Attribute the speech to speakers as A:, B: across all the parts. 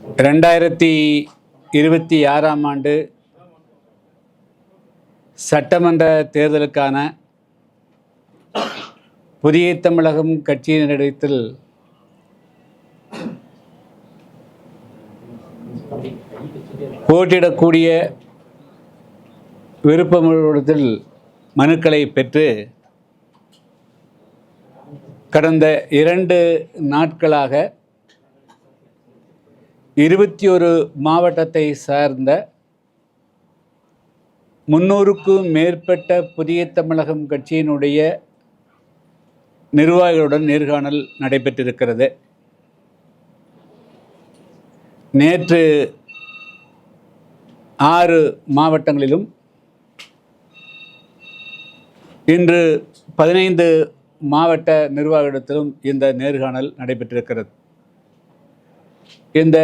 A: 2026ஆம் ஆண்டு சட்டமன்ற தேர்தலுக்கான புதிய தமிழகம் கட்சியினரிடத்தில் போட்டியிடக்கூடிய விருப்பமுள்ளத்தில் மனுக்களை பெற்று கடந்த 2 நாட்களாக 21 மாவட்டத்தை சார்ந்த 300க்கும் மேற்பட்ட புதிய தமிழகம் கட்சியினுடைய நிர்வாகிகளுடன் நேர்காணல் நடைபெற்றிருக்கிறது. நேற்று 6 மாவட்டங்களிலும் இன்று 15 மாவட்ட நிர்வாகிகளிடத்திலும் இந்த நேர்காணல் நடைபெற்றிருக்கிறது. இந்த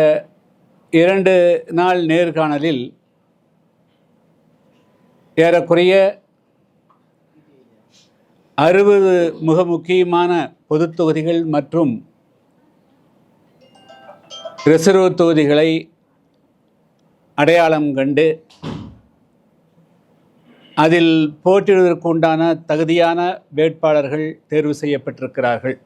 A: 2 நாள் நேர்காணலில் ஏறக்குறைய 60 மிக முக்கியமான பொது தொகுதிகள் மற்றும் ரிசர்வ் தொகுதிகளை அடையாளம் கண்டு அதில் போட்டியிடுவதற்கு உண்டான தகுதியான வேட்பாளர்கள் தேர்வு செய்யப்பட்டிருக்கிறார்கள்.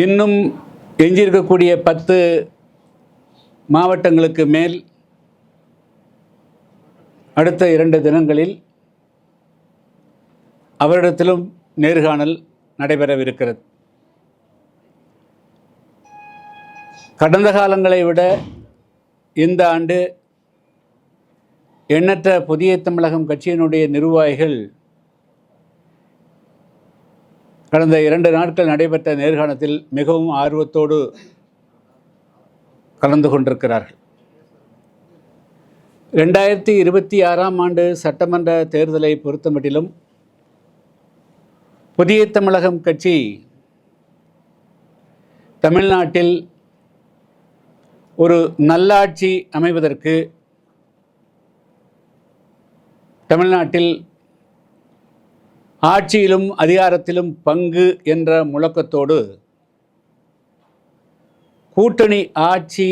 A: இன்னும் எஞ்சியிருக்கக்கூடிய 10 மாவட்டங்களுக்கு மேல் அடுத்த 2 தினங்களில் அவரிடத்திலும் நேர்காணல் நடைபெறவிருக்கிறது. கடந்த காலங்களை விட இந்த ஆண்டு எண்ணற்ற புதிய தமிழகம் கட்சியினுடைய நிர்வாகிகள் கடந்த 2 நாட்கள் நடைபெற்ற நேர்காணத்தில் மிகவும் ஆர்வத்தோடு கலந்து கொண்டிருக்கிறார்கள். 2026ஆம் ஆண்டு சட்டமன்ற தேர்தலை பொறுத்தமட்டிலும் புதிய தமிழகம் கட்சி தமிழ்நாட்டில் ஒரு நல்லாட்சி அமைவதற்கு, தமிழ்நாட்டில் ஆட்சியிலும் அதிகாரத்திலும் பங்கு என்ற முழக்கத்தோடு கூட்டணி ஆட்சி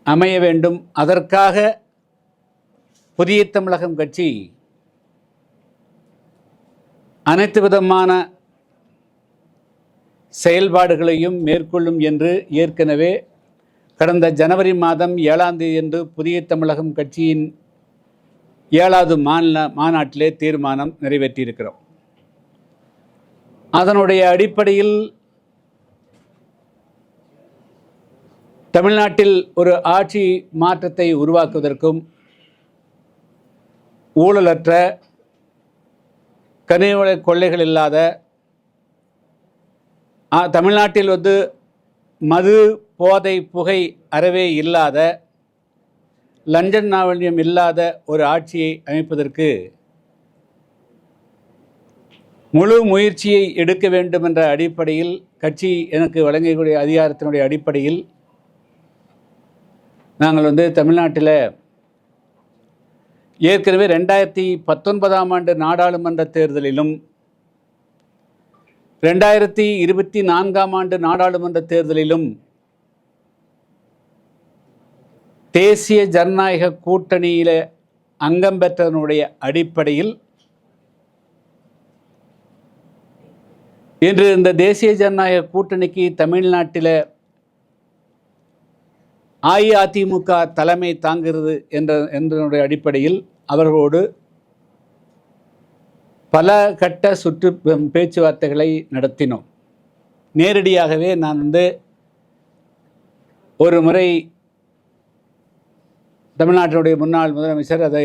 A: அமைய வேண்டும், அதற்காக புதிய தமிழகம் கட்சி அனைத்து விதமான செயல்பாடுகளையும் மேற்கொள்ளும் என்று ஏற்கனவே கடந்த ஜனவரி மாதம் 7ஆம் தேதி அன்று புதிய தமிழகம் கட்சியின் 7வது மாநாட்டிலே தீர்மானம் நிறைவேற்றியிருக்கிறோம். அதனுடைய அடிப்படையில் தமிழ்நாட்டில் ஒரு ஆட்சி மாற்றத்தை உருவாக்குவதற்கும் ஊழலற்ற, கனிவள கொள்ளைகள் இல்லாத, தமிழ்நாட்டில் மது, போதை, புகை அறவே இல்லாத, லஞ்சம் நாவல்யம் இல்லாத ஒரு ஆட்சியை அமைப்பதற்கு முழு முயற்சியை எடுக்க வேண்டும் என்ற அடிப்படையில் கட்சி எனக்கு வழங்கக்கூடிய அதிகாரத்தினுடைய அடிப்படையில் நாங்கள் தமிழ்நாட்டில் ஏற்கனவே 2019ஆம் ஆண்டு நாடாளுமன்ற தேர்தலிலும் 2024ஆம் ஆண்டு நாடாளுமன்ற தேர்தலிலும் தேசிய ஜனநாயக கூட்டணியில் அங்கம் பெற்றதனுடைய அடிப்படையில் இன்று இந்த தேசிய ஜனநாயக கூட்டணிக்கு தமிழ்நாட்டில் அஇஅதிமுக தலைமை தாங்குகிறது என்றனுடைய அடிப்படையில் அவர்களோடு பல கட்ட சுற்று பேச்சுவார்த்தைகளை நடத்தினோம். நேரடியாகவே நான் ஒரு முறை தமிழ்நாட்டினுடைய முன்னாள் முதலமைச்சர், அதை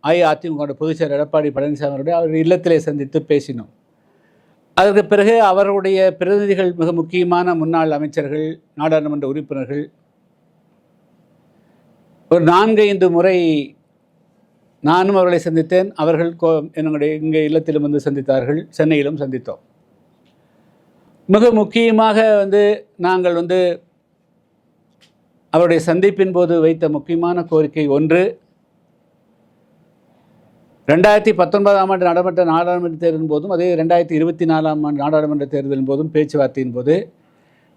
A: அஇஅதிமுக பொதுச்செயலர் எடப்பாடி பழனிசாமி அவருடைய அவர் இல்லத்திலே சந்தித்து பேசினோம். அதற்கு பிறகு அவருடைய பிரதிநிதிகள், மிக முக்கியமான முன்னாள் அமைச்சர்கள், நாடாளுமன்ற உறுப்பினர்கள் ஒரு 4-5 முறை நானும் அவர்களை சந்தித்தேன். அவர்கள் என்னுடைய இங்கே இல்லத்திலும் சந்தித்தார்கள், சென்னையிலும் சந்தித்தோம். மிக முக்கியமாக நாங்கள் அவருடைய சந்திப்பின் போது வைத்த முக்கியமான கோரிக்கை ஒன்று, 2019ஆம் ஆண்டு நடைபெற்ற நாடாளுமன்ற தேர்தலின் போதும், அதே 2024ஆம் ஆண்டு நாடாளுமன்ற தேர்தலின் போதும் பேச்சுவார்த்தையின் போது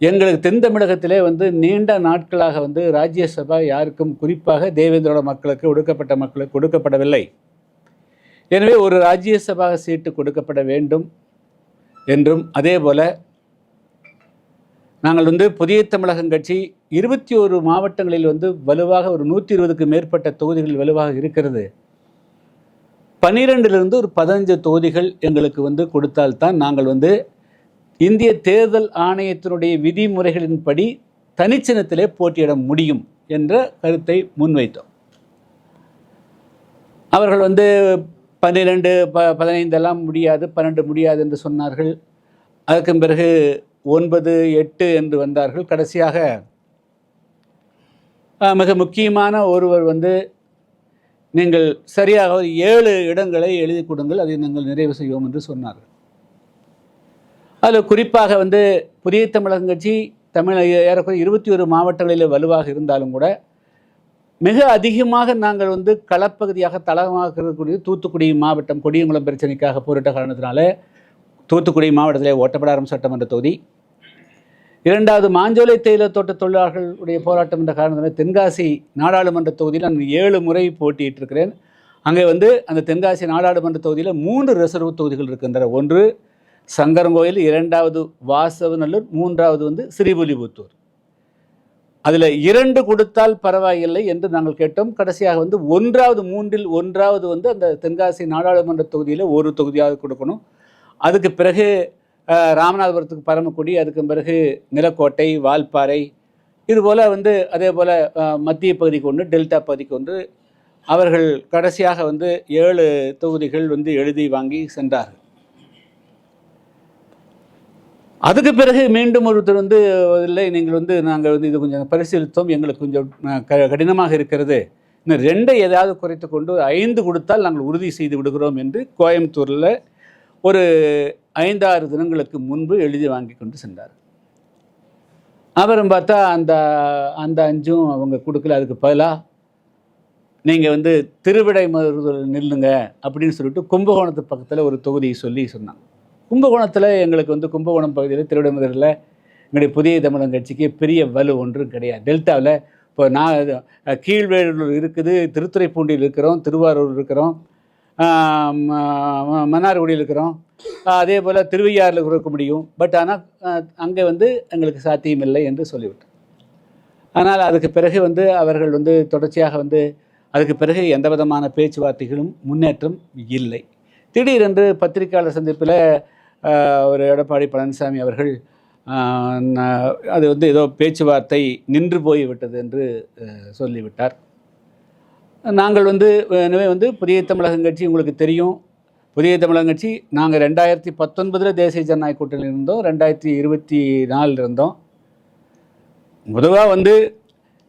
A: எங்களுக்கு தென் தமிழகத்திலே வந்து நீண்ட நாட்களாக வந்து ராஜ்யசபா யாருக்கும், குறிப்பாக தேவேந்திரோட மக்களுக்கு, ஒடுக்கப்பட்ட மக்களுக்கு கொடுக்கப்படவில்லை. எனவே ஒரு ராஜ்யசபா சீட்டு கொடுக்கப்பட வேண்டும் என்றும், அதே போல நாங்கள் வந்து புதிய தமிழகம் கட்சி 21 மாவட்டங்களில் வந்து வலுவாக ஒரு 120க்கு மேற்பட்ட தொகுதிகள் வலுவாக இருக்கிறது. 12லிருந்து ஒரு 15 தொகுதிகள் எங்களுக்கு வந்து கொடுத்தால்தான் நாங்கள் வந்து இந்திய தேர்தல் ஆணையத்தினுடைய விதிமுறைகளின்படி தனிச்சின்னத்திலே போட்டியிட முடியும் என்ற கருத்தை முன்வைத்தோம். அவர்கள் வந்து 12, 15 எல்லாம் முடியாது, 12 முடியாது என்று சொன்னார்கள். அதற்கு பிறகு 9, 8 என்று வந்தார்கள். கடைசியாக மிக முக்கியமான ஒருவர் வந்து, நீங்கள் சரியாக 7 இடங்களை எழுதி கொடுங்கள், அதை நாங்கள் நிறைவு செய்வோம் என்று சொன்னார்கள். அதில் குறிப்பாக வந்து புதிய தமிழகம் கட்சி ஏறக்குறைய 21 மாவட்டங்களில் வலுவாக இருந்தாலும் கூட மிக அதிகமாக நாங்கள் வந்து களப்பகுதியாக தளமாக இருக்கக்கூடிய தூத்துக்குடி மாவட்டம், கொடியங்குளம் பிரச்சனைக்காக போரிட்ட காரணத்தினால தூத்துக்குடி மாவட்டத்திலே ஓட்டப்பிடாரம் சட்டமன்ற தொகுதி, 2வது மாஞ்சோலை தேயிலை தோட்ட தொழிலாளர்களுடைய போராட்டம் என்ற காரணத்தினால தென்காசி நாடாளுமன்ற தொகுதியில் நான் 7 முறை போட்டியிட்டிருக்கிறேன். அங்கே வந்து அந்த தென்காசி நாடாளுமன்ற தொகுதியில் 3 ரிசர்வ் தொகுதிகள் இருக்கின்றன. ஒன்று சங்கரங்கோயில், 2வது வாசவநல்லூர், 3வது வந்து ஸ்ரீவில்லிபுத்தூர். அதில் 2 கொடுத்தால் பரவாயில்லை என்று நாங்கள் கேட்டோம். கடைசியாக வந்து 1வது 3ல் 1வது வந்து அந்த தென்காசி நாடாளுமன்ற தொகுதியில் ஒரு தொகுதியாக கொடுக்கணும். அதுக்கு பிறகு ராமநாதபுரத்துக்கு பரமக்குடி, அதுக்கு பிறகு நிலக்கோட்டை, வால்பாறை, இதுபோல் வந்து அதே போல் மத்திய பகுதிக்கு ஒன்று, டெல்டா பகுதிக்கு ஒன்று, அவர்கள் கடைசியாக வந்து 7 தொகுதிகள் வந்து எழுதி வாங்கி சென்றார்கள். அதுக்கு பிறகு மீண்டும் ஒருத்தர் வந்து இல்லை, நீங்கள் வந்து நாங்கள் வந்து இது கொஞ்சம் பரிசீலித்தோம், எங்களுக்கு கொஞ்சம் கடினமாக இருக்கிறது, இன்னும் 2 ஏதாவது குறைத்து கொண்டு 5 கொடுத்தால் நாங்கள் உறுதி செய்து விடுகிறோம் என்று கோயம்புத்தூரில் ஒரு 5-6 தினங்களுக்கு முன்பு எழுதி வாங்கி கொண்டு சென்றார். அப்புறம் பார்த்தா அந்த 5ம் அவங்க கொடுக்கல. அதுக்கு பதிலாக நீங்கள் வந்து திருவிடைமருதூர் நில்லுங்க அப்படின்னு சொல்லிட்டு கும்பகோணத்து பக்கத்தில் ஒரு தொகுதியை சொன்னாங்க. கும்பகோணத்தில் எங்களுக்கு வந்து கும்பகோணம் பகுதியில் திருவிடைமருதூரில் எங்களுடைய புதிய தமிழகம் கட்சிக்கு பெரிய வலு ஒன்றும் கிடையாது. டெல்டாவில் இப்போ கீழ்வேலூர் இருக்குது, திருத்துறைப்பூண்டியில் இருக்கிறோம், திருவாரூர் இருக்கிறோம், மன்னார்குடியில் இருக்கிறோம், அதே போல் திருவையாறில் கொடுக்க முடியும். பட் ஆனால் அங்கே வந்து எங்களுக்கு சாத்தியமில்லை என்று சொல்லிவிட்டோம். ஆனால் அதுக்கு பிறகு வந்து அவர்கள் வந்து தொடர்ச்சியாக வந்து அதுக்கு பிறகு எந்த விதமான பேச்சுவார்த்தைகளும் முன்னேற்றம் இல்லை. திடீரென்று பத்திரிகையாளர் சந்திப்பில் ஒரு எடப்பாடி பழனிசாமி அவர்கள் அது வந்து ஏதோ பேச்சுவார்த்தை நின்று போய்விட்டது என்று சொல்லிவிட்டார். நாங்கள் வந்து எனவே வந்து புதிய தமிழகம் கட்சி உங்களுக்கு தெரியும், புதிய தமிழகம் கட்சி நாங்கள் 2019 தேசிய ஜனநாயக கூட்டணியில் இருந்தோம், 2024 இருந்தோம். பொதுவாக வந்து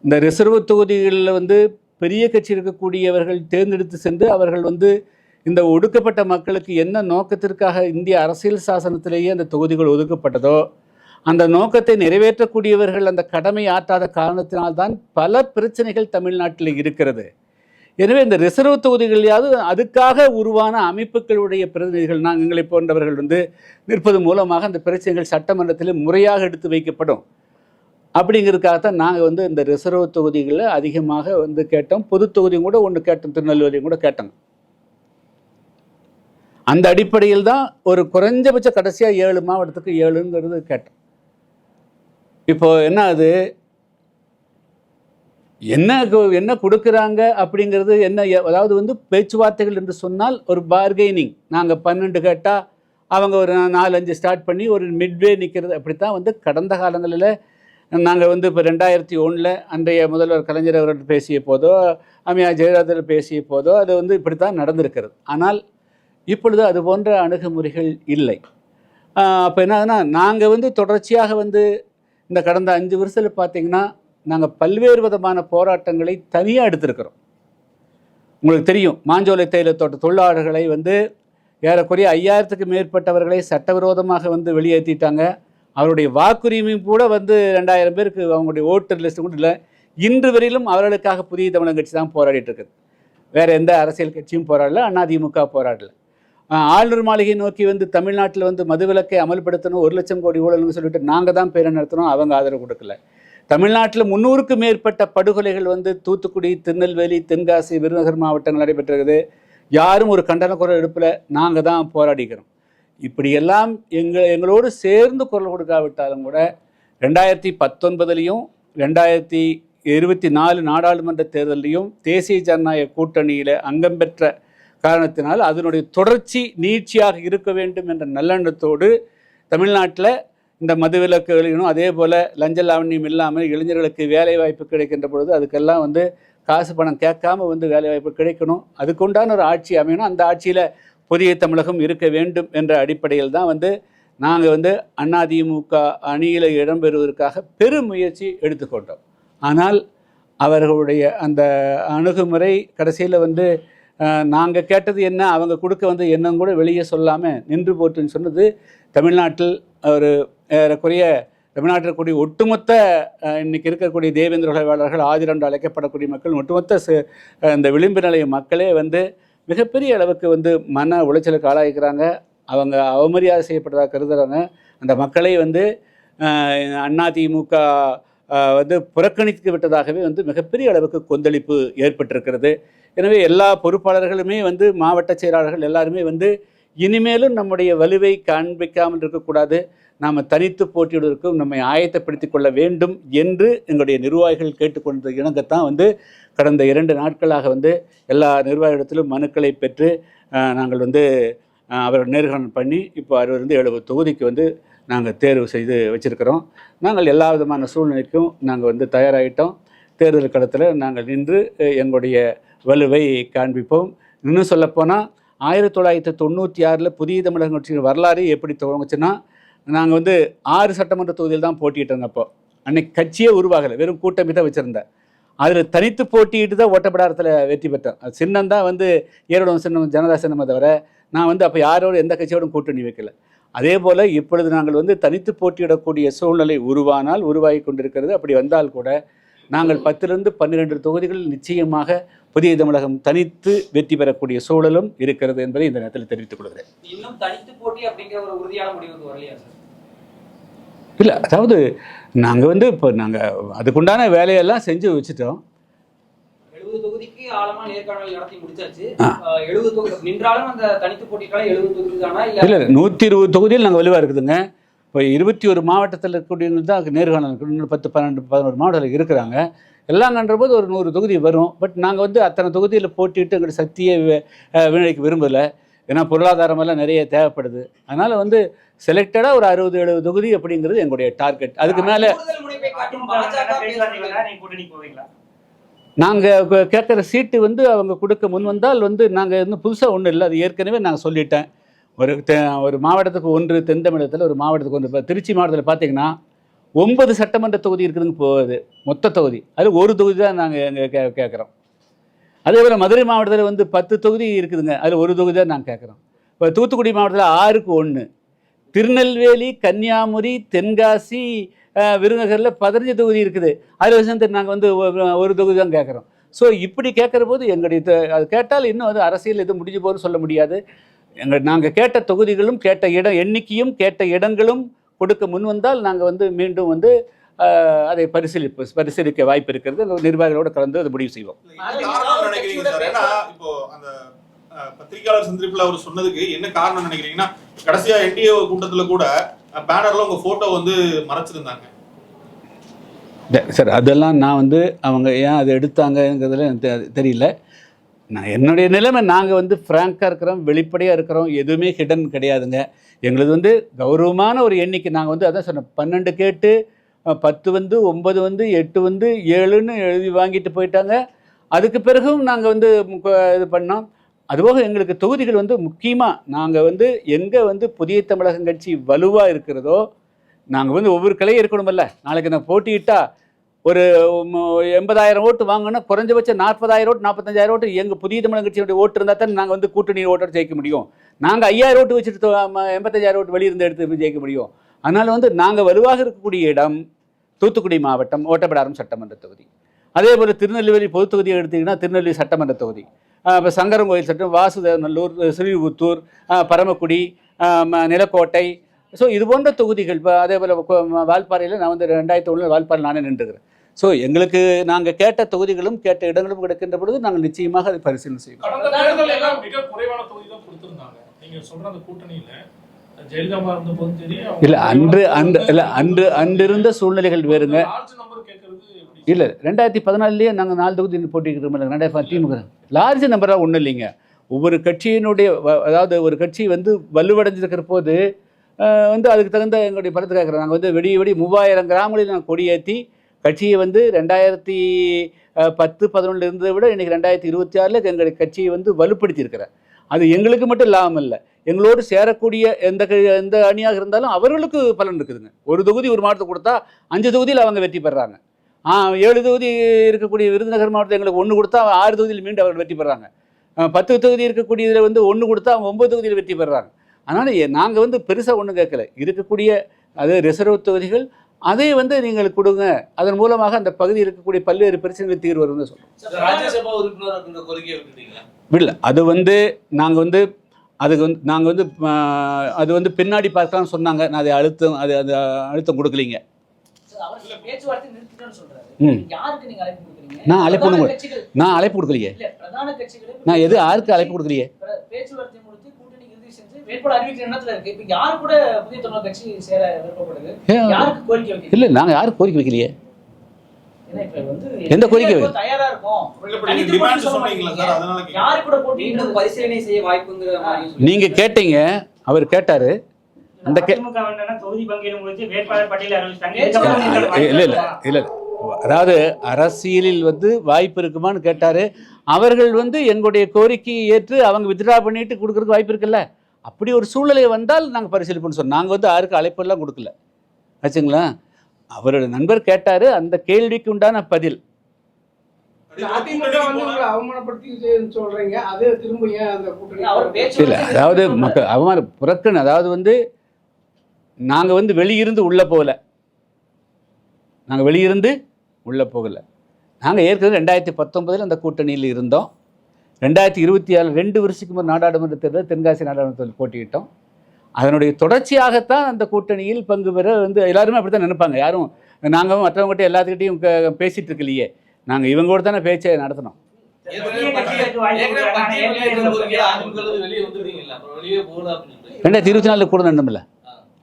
A: இந்த ரிசர்வ் தொகுதிகளில் வந்து பெரிய கட்சி இருக்கக்கூடியவர்கள் தேர்ந்தெடுத்து சென்று அவர்கள் வந்து இந்த ஒடுக்கப்பட்ட மக்களுக்கு என்ன நோக்கத்திற்காக இந்திய அரசியல் சாசனத்திலேயே அந்த தொகுதிகள் ஒதுக்கப்பட்டதோ அந்த நோக்கத்தை நிறைவேற்றக்கூடியவர்கள் அந்த கடமை ஆற்றாத காரணத்தினால்தான் பல பிரச்சனைகள் தமிழ்நாட்டில் இருக்கிறது. எனவே இந்த ரிசர்வ் தொகுதிகளையாவது அதுக்காக உருவான அமைப்புகளுடைய பிரதிநிதிகள் எங்களை போன்றவர்கள் வந்து நிற்பது மூலமாக அந்த பிரச்சனைகள் சட்டமன்றத்தில் முறையாக எடுத்து வைக்கப்படும் அப்படிங்கிறதுக்காகத்தான் நாங்கள் வந்து இந்த ரிசர்வ் தொகுதிகளில் அதிகமாக வந்து கேட்டோம். பொது தொகுதியும் கூட ஒன்று கேட்டோம், திருநெல்வேலியும் கூட கேட்டோம். அந்த அடிப்படையில் தான் ஒரு குறைஞ்சபட்ச கடைசியாக 7 மாவட்டத்துக்கு 7ங்கிறது கேட்டோம். இப்போ என்ன அது என்ன கொடுக்குறாங்க அப்படிங்கிறது என்ன, அதாவது வந்து பேச்சுவார்த்தைகள் என்று சொன்னால் ஒரு பார்கெனிங். நாங்கள் 12 கேட்டால் அவங்க ஒரு 4-5 ஸ்டார்ட் பண்ணி ஒரு மிட்வே நிற்கிறது. அப்படித்தான் வந்து கடந்த காலங்களில் நாங்கள் வந்து இப்போ 2001 அன்றைய முதல்வர் கலைஞர் அவர்கள் பேசிய போதோ அம்மையார் ஜெயலலிதா பேசிய போதோ அது வந்து இப்படித்தான் நடந்திருக்கிறது. ஆனால் இப்பொழுது அது போன்ற அணுகுமுறைகள் இல்லை. அப்போ என்னதுன்னா நாங்கள் வந்து தொடர்ச்சியாக வந்து இந்த கடந்த 5 வருஷத்தில் பார்த்திங்கன்னா நாங்கள் பல்வேறு விதமான போராட்டங்களை தனியாக எடுத்திருக்கிறோம். உங்களுக்கு தெரியும், மாஞ்சோலை தேயிலை தோட்ட தொழிலாளர்களை வந்து ஏறக்குறைய 5000க்கு மேற்பட்டவர்களை சட்டவிரோதமாக வந்து வெளியேற்றிட்டாங்க. அவருடைய வாக்குரிமையும் கூட வந்து 2000 பேருக்கு அவங்களுடைய ஓட்டர் லிஸ்ட்டு கூட இல்லை. இன்று வரையிலும் அவர்களுக்காக புதிய தமிழகம் கட்சி தான் போராடிட்டு இருக்குது. வேறு எந்த அரசியல் கட்சியும் போராடல, அதிமுக போராடல. ஆளுநர் மாளிகை நோக்கி வந்து தமிழ்நாட்டில் வந்து மதுவிலக்கை அமல்படுத்தணும், 1,00,000 கோடி ஊழல்னு சொல்லிட்டு நாங்கள் தான் பேரை நடத்தணும், அவங்க ஆதரவு கொடுக்கல. தமிழ்நாட்டில் 300க்கும் மேற்பட்ட படுகொலைகள் வந்து தூத்துக்குடி, திருநெல்வேலி, தென்காசி, விருதுநகர் மாவட்டங்கள் நடைபெற்றிருக்குது. யாரும் ஒரு கண்டன குரல் எழுப்பல, நாங்கள் தான் போராடிக்கிறோம். இப்படியெல்லாம் எங்களோடு சேர்ந்து குரல் கொடுக்காவிட்டாலும் கூட 2019லையும் 2024 நாடாளுமன்ற தேர்தலையும் தேசிய ஜனநாயக கூட்டணியில் அங்கம் பெற்ற காரணத்தினால் அதனுடைய தொடர்ச்சி நீட்சியாக இருக்க வேண்டும் என்ற நல்லெண்ணத்தோடு தமிழ்நாட்டில் இந்த மதுவிலக்குகளிலும் அதே போல் லஞ்ச லாவண்யம் இல்லாமல் இளைஞர்களுக்கு வேலைவாய்ப்பு கிடைக்கின்ற பொழுது அதுக்கெல்லாம் வந்து காசு பணம் கேட்காம வந்து வேலைவாய்ப்பு கிடைக்கணும், அதுக்குண்டான ஒரு ஆட்சி அமையணும், அந்த ஆட்சியில் புதிய தமிழகம் இருக்க வேண்டும் என்ற அடிப்படையில் தான் வந்து நாங்கள் வந்து அதிமுக அணியில் இடம்பெறுவதற்காக பெரும் முயற்சி எடுத்துக்கொண்டோம். ஆனால் அவர்களுடைய அந்த அணுகுமுறை கடைசியில் வந்து நாங்கள் கேட்டது என்ன, அவங்க கொடுக்க வந்து என்னன்னு கூட வெளியே சொல்லாமல் நின்று போட்டுன்னு சொன்னது தமிழ்நாட்டில் ஒரு ஏறக்குறைய தமிழ்நாட்டில் கூடிய ஒட்டுமொத்த இன்றைக்கி இருக்கக்கூடிய தேவேந்திர உழைப்பாளர்கள், ஆதிரம் என்று அழைக்கப்படக்கூடிய மக்கள், ஒட்டுமொத்த இந்த விளிம்பு நிலைய மக்களே வந்து மிகப்பெரிய அளவுக்கு வந்து மன உளைச்சலுக்கு ஆளாகிறாங்க. அவங்க அவமரியாதை செய்யப்பட்டதாக கருதுகிறாங்க. அந்த மக்களை வந்து அதிமுக வந்து புறக்கணித்து விட்டதாகவே வந்து மிகப்பெரிய அளவுக்கு கொந்தளிப்பு ஏற்பட்டிருக்கிறது. எனவே எல்லா பொறுப்பாளர்களுமே வந்து மாவட்ட செயலாளர்கள் எல்லாருமே வந்து இனிமேலும் நம்முடைய வலுவை காண்பிக்காமல் இருக்கக்கூடாது, நாம் தனித்து போட்டியிடுவதற்கும் நம்மை ஆயத்தப்படுத்தி கொள்ள வேண்டும் என்று எங்களுடைய நிர்வாகிகள் கேட்டுக்கொண்ட இணங்கத்தான் வந்து கடந்த 2 நாட்களாக வந்து எல்லா நிர்வாகிகளிடத்திலும் மனுக்களை பெற்று நாங்கள் வந்து அவர்கள் நேர்காணல் பண்ணி இப்போ 60-70 தொகுதிக்கு வந்து நாங்கள் தேர்வு செய்து வச்சுருக்கிறோம். நாங்கள் எல்லா விதமான சூழ்நிலைக்கும் நாங்கள் வந்து தயாராகிட்டோம். தேர்தல் களத்தில் நாங்கள் நின்று எங்களுடைய வலுவை காண்பிப்போம். இன்னும் சொல்லப்போனால் 1996 புதிய தமிழகம் கட்சியின் வரலாறு எப்படி துவங்குச்சுன்னா, நாங்கள் வந்து 6 சட்டமன்ற தொகுதியில் தான் போட்டியிட்டோங்க. அப்போ அன்னைக்கு கட்சியே உருவாகலை, வெறும் கூட்டமே தான் வச்சுருந்தேன். அதில் தனித்து போட்டியிட்டு தான் ஓட்டப்படாரத்தில் வெற்றி பெற்றேன். அது சின்னம் தான் வந்து ஏரோடம் சின்னம், ஜனதா சின்னமே தவிர நான் வந்து அப்போ யாரோட எந்த கட்சியோடும் கூட்டணி வைக்கல. அதே போல் இப்பொழுது நாங்கள் வந்து தனித்து போட்டியிடக்கூடிய சூழ்நிலை உருவாகி கொண்டிருக்கிறது. அப்படி வந்தால் கூட நாங்கள் 10-12 தொகுதிகளில் நிச்சயமாக புதிய தமிழகம் தனித்து வெற்றி பெறக்கூடிய சூழலும் இருக்கிறது என்பதை இந்த நேரத்தில் தெரிவித்துக் கொள்கிறேன்.
B: இன்னும் தனித்து போட்டி அப்படிங்கிற ஒரு உறுதியான முடிவுக்கு வரலையா சார்?
A: இல்லை, அதாவது நாங்கள் வந்து இப்போ நாங்கள் அதுக்குண்டான வேலையெல்லாம் செஞ்சு வச்சுட்டோம்.
B: 70 தொகுதிக்கு ஆழமா நேர்காணல் நடத்தி முடிச்சாச்சு. 70 தொகுதி நின்றாலும் அந்த தனித்து போட்டிக்கான 70 தொகுதி தானா? இல்லை,
A: 120 தொகுதியில் நாங்கள் வலுவாக இருக்குதுங்க. இப்போ 21 மாவட்டத்தில் இருக்கக்கூடியவங்க தான் நேர்காணல், 10, 12, 11 மாவட்டத்தில் இருக்கிறாங்க. எல்லாம் கண்டபோது ஒரு 100 தொகுதி வரும். பட் நாங்கள் வந்து அத்தனை தொகுதியில் போட்டிட்டு எங்களுடைய சக்தியை வீணடிக்க விரும்பலை. ஏன்னா பொருளாதாரமெல்லாம் நிறைய தேவைப்படுது. அதனால் வந்து செலக்டடாக ஒரு 60-70 தொகுதி அப்படிங்கிறது எங்களுடைய டார்கெட். அதுக்கு மேலே நாங்கள் கேட்குற சீட்டு வந்து அவங்க கொடுக்க முன் வந்தால் வந்து நாங்கள் இன்னும் புதுசாக ஒன்றும் இல்லை, அது ஏற்கனவே நாங்கள் சொல்லிட்டேன். ஒரு மாவட்டத்துக்கு 1, தென் தமிழகத்தில் ஒரு மாவட்டத்துக்கு 1. இப்போ திருச்சி மாவட்டத்தில் பார்த்தீங்கன்னா 9 சட்டமன்ற தொகுதி இருக்குதுங்க போகுது மொத்த தொகுதி. அதில் ஒரு தொகுதி தான் நாங்கள் எங்கள் கேட்குறோம். அதே போல் மதுரை மாவட்டத்தில் வந்து 10 தொகுதி இருக்குதுங்க, அதில் ஒரு தொகுதி தான் நாங்கள் கேட்குறோம். இப்போ தூத்துக்குடி மாவட்டத்தில் 6க்கு 1, திருநெல்வேலி, கன்னியாகுமரி, தென்காசி, விருதுநகரில் 15 தொகுதி இருக்குது. அதில் வந்து நாங்கள் வந்து ஒரு தொகுதி தான் கேட்குறோம். ஸோ இப்படி கேட்குற போது எங்களுடைய அது கேட்டால் இன்னும் வந்து அரசியல் எதுவும் முடிஞ்சு போகுதுன்னு சொல்ல முடியாது. நாங்கள் கேட்ட தொகுதிகளும் கேட்ட எண்ணிக்கையும் கேட்ட இடங்களும் கொடுக்க முன் வந்தால் நாங்கள் வந்து மீண்டும் வந்து அதை பரிசீலிக்க வாய்ப்பு இருக்கிறது. நிர்வாகிகளோடு கலந்து அதை முடிவு செய்வோம்.
C: இப்போ அந்த பத்திரிகையாளர் சந்திப்பில் அவர் சொன்னதுக்கு என்ன காரணம் நினைக்கிறீங்கன்னா, கடைசியா என்டிஏ கூட்டத்துல கூட பேனர்ல உங்க போட்டோ வந்து மறைச்சிருந்தாங்க
A: சார். அதெல்லாம் நான் வந்து அவங்க ஏன் அதை எடுத்தாங்கங்கிறதுல எனக்கு தெரியல. நான் என்னுடைய நிலைமை, நாங்கள் வந்து ஃப்ராங்காக இருக்கிறோம், வெளிப்படையாக இருக்கிறோம், எதுவுமே ஹிடன் கிடையாதுங்க. எங்களது வந்து கௌரவமான ஒரு எண்ணிக்கை. நாங்கள் வந்து அதான் சொன்னோம், 12 கேட்டு 10 வந்து 9 வந்து 8 வந்து 7ன்னு எழுதி வாங்கிட்டு போயிட்டாங்க. அதுக்கு பிறகும் நாங்கள் வந்து இது பண்ணோம். அதுபோக எங்களுக்கு தொகுதிகள் வந்து முக்கியமாக நாங்கள் வந்து எங்கே வந்து புதிய தமிழகம் கட்சி வலுவாக இருக்கிறதோ நாங்கள் வந்து ஒவ்வொரு கிளையும் இருக்கணுமல்ல. நாளைக்கு நான் போட்டியிட்டால் ஒரு 80,000 ஓட்டு வாங்கினா குறைஞ்சபட்சம் 40,000 ஓட்டு 45,000 ஓட்டு எங்கள் புதிய தமிழக கட்சியுடைய ஓட்டு இருந்தால் தான் நாங்கள் வந்து கூட்டணி ஓட்டோடு ஜெயிக்க முடியும். நாங்கள் 5,000 ஓட்டு வச்சுட்டு 85,000 ஓட்டு வெளியிருந்து எடுத்து ஜெயிக்க முடியும். அதனால் வந்து நாங்கள் வலுவாக இருக்கக்கூடிய இடம் தூத்துக்குடி மாவட்டம் ஓட்டப்பிடாரம் சட்டமன்ற தொகுதி. அதே போல் திருநெல்வேலி பொது தொகுதியை எடுத்திங்கன்னா திருநெல்வேலி சட்டமன்ற தொகுதி, இப்போ சங்கரன் கோயில் சட்டம், வாசுதேவநல்லூர், ஸ்ரீவிபுத்தூர், பரமக்குடி, நிலக்கோட்டை. ஸோ இது போன்ற தொகுதிகள். இப்போ அதே போல் வால்பாறையில் நான் வந்து 2001 வால்பாறையில் நானே நின்றுக்கிறேன். ஸோ எங்களுக்கு நாங்கள் கேட்ட தொகுதிகளும் கேட்ட இடங்களும் கிடைக்கின்ற பொழுது நாங்கள் நிச்சயமாக அதை பரிசீலனை செய்வோம்.
D: கடந்த தேர்தலில் எல்லாம் மிக குறைவான தொகுதி தான் கொடுத்திருந்தாங்க. நீங்க சொல்ற அந்த கூட்டணியில ஜெயலலிதா இருந்த போதும் சரி,
A: இல்லை அன்றிருந்த சூழ்நிலைகள் வேறுங்க. இல்லை 2014 நாங்கள் 4 தொகுதி போட்டிக்கிட்டு 2010 திமுக லார்ஜ் நம்பராக ஒன்றும் இல்லைங்க. ஒவ்வொரு கட்சியினுடைய அதாவது ஒரு கட்சி வந்து வலுவடைஞ்சிருக்கிற போது வந்து அதுக்கு தகுந்த எங்களுடைய பலத்தை கேட்குறோம். நாங்கள் வந்து வெடி 3000 கிராமங்களில் நாங்கள் கொடியேற்றி கட்சியை வந்து 2010-11 இருந்ததை விட இன்றைக்கி 2026 எங்களுடைய கட்சியை வந்து வலுப்படுத்தியிருக்கிறேன். அது எங்களுக்கு மட்டும் லாபம் இல்லை, எங்களோடு சேரக்கூடிய எந்த அணியாக இருந்தாலும் அவர்களுக்கு பலன் இருக்குதுங்க. ஒரு தொகுதி ஒரு மாவட்டத்தை கொடுத்தா 5 தொகுதியில் அவங்க வெற்றி பெறாங்க. 7 தொகுதி இருக்கக்கூடிய விருதுநகர் மாவட்டத்தை எங்களுக்கு 1 கொடுத்தா 6 தொகுதியில் மீண்டும் அவர்கள் வெற்றி பெறாங்க. 10 தொகுதி இருக்கக்கூடிய இதில் வந்து 1 கொடுத்தா அவங்க 9 தொகுதியில் வெற்றி பெறாங்க. அதனால் நாங்கள் வந்து பெருசாக ஒன்றும் கேட்கல. இருக்கக்கூடிய அது ரிசர்வ் தொகுதிகள் அதை வந்து நீங்கள் கொடுங்க, அதன் மூலமாக அந்த பகுதியில் இருக்கக்கூடிய பல்வேறு பிரச்சனைகள் தீர்வு வரும்னு சொல்கிறோம்.
E: ராஜ்யசபா உறுப்பினர் கோரிக்கை விட்டுட்டீங்களா?
A: இல்லை, அது வந்து நாங்கள் வந்து அதுக்கு வந்து நாங்கள் வந்து அது வந்து பின்னாடி பார்க்கலாம்னு சொன்னாங்க. நான் அதை அழுத்தம் கொடுக்கலீங்க. நான் அழைப்பு கொடுக்கலையே. நான் யாருக்கு அழைப்பு கொடுக்கலையே. இல்லை, நாங்கள் யாருக்கு கோரிக்கை வைக்கலையே. எந்த கோரிக்கை நீங்க கேட்டீங்க, அவர் கேட்டாரு. அந்த இல்லை அதாவது அரசியலில் வந்து வாய்ப்பு இருக்குமான்னு கேட்டாரு. அவர்கள் வந்து எங்களுடைய கோரிக்கையை ஏற்று அவங்க வித்ட்ரா பண்ணிட்டு கொடுக்கறதுக்கு வாய்ப்பு இருக்குல்ல. அப்படி ஒரு சூழ்நிலை வந்தால் நாங்கள் பரிசீலிப்போம்னு சொன்னோம். நாங்கள் வந்து யாருக்கு அழைப்பெல்லாம் கொடுக்கல ஆச்சுங்களா. அவரோட நண்பர் கேட்டாரு, அந்த கேள்விக்கு உண்டான பதில். இல்லை, அதாவது மக்கள் அவமான புறக்கணு. அதாவது வந்து நாங்கள் வந்து வெளியிருந்து உள்ளே போகல. நாங்கள் ஏற்கனவே 2019 அந்த கூட்டணியில் இருந்தோம். 2026 2 வருஷத்துக்கு முன் நாடாளுமன்ற தேர்தல் தென்காசி நாடாளுமன்றத்தில் போட்டியிட்டோம். அதனுடைய தொடர்ச்சியாகத்தான் அந்த கூட்டணியில் பங்கு பெற வந்து எல்லாருமே அப்படி தான் நினைப்பாங்க. யாரும் நாங்கள் மற்றவங்ககிட்ட எல்லாத்துக்கிட்டையும் பேசிகிட்டு இருக்கலையே, நாங்கள் இவங்களோட தானே பேச்சை நடத்தினோம். 2024 கூட நடந்தமில்ல.